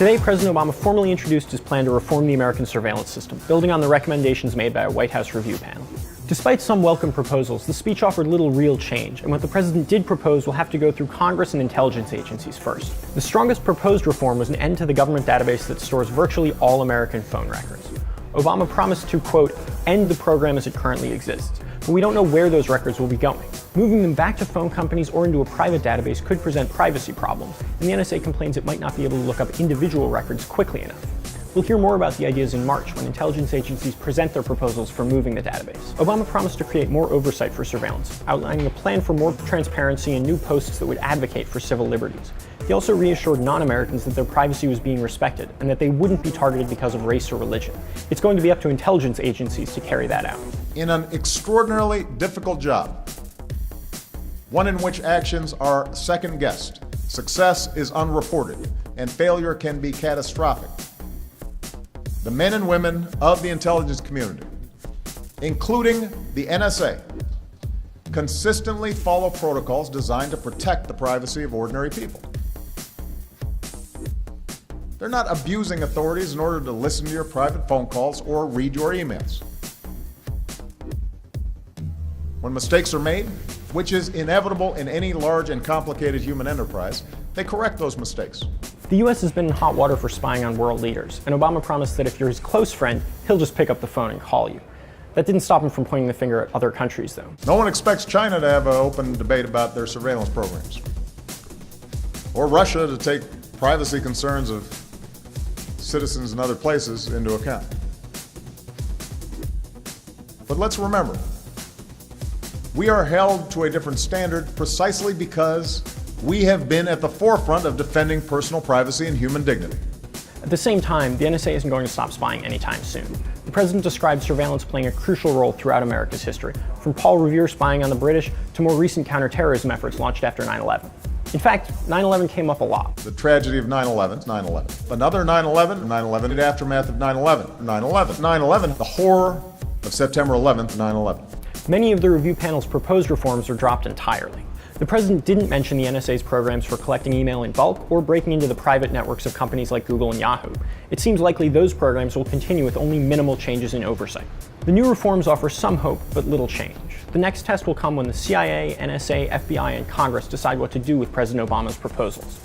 Today, President Obama formally introduced his plan to reform the American surveillance system, building on the recommendations made by a White House review panel. Despite some welcome proposals, the speech offered little real change, and what the president did propose will have to go through Congress and intelligence agencies first. The strongest proposed reform was an end to the government database that stores virtually all American phone records. Obama promised to, quote, end the program as it currently exists, but we don't know where those records will be going. Moving them back to phone companies or into a private database could present privacy problems, and the NSA complains it might not be able to look up individual records quickly enough. We'll hear more about the ideas in March when intelligence agencies present their proposals for moving the database. Obama promised to create more oversight for surveillance, outlining a plan for more transparency and new posts that would advocate for civil liberties. He also reassured non-Americans that their privacy was being respected and that they wouldn't be targeted because of race or religion. It's going to be up to intelligence agencies to carry that out. In an extraordinarily difficult job, one in which actions are second-guessed, success is unreported, and failure can be catastrophic, the men and women of the intelligence community, including the NSA, consistently follow protocols designed to protect the privacy of ordinary people. They're not abusing authorities in order to listen to your private phone calls or read your emails. When mistakes are made, which is inevitable in any large and complicated human enterprise, they correct those mistakes. The US has been in hot water for spying on world leaders, and Obama promised that if you're his close friend, he'll just pick up the phone and call you. That didn't stop him from pointing the finger at other countries, though. No one expects China to have an open debate about their surveillance programs, or Russia to take privacy concerns of citizens in other places into account. But let's remember, we are held to a different standard precisely because we have been at the forefront of defending personal privacy and human dignity. At the same time, the NSA isn't going to stop spying anytime soon. The president described surveillance playing a crucial role throughout America's history, from Paul Revere spying on the British to more recent counterterrorism efforts launched after 9/11. In fact, 9/11 came up a lot. The tragedy of 9/11 is 9/11. Another 9/11, 9/11, the aftermath of 9/11, 9/11, 9/11, the horror of September 11th, 9/11. Many of the review panel's proposed reforms are dropped entirely. The president didn't mention the NSA's programs for collecting email in bulk or breaking into the private networks of companies like Google and Yahoo. It seems likely those programs will continue with only minimal changes in oversight. The new reforms offer some hope, but little change. The next test will come when the CIA, NSA, FBI, and Congress decide what to do with President Obama's proposals.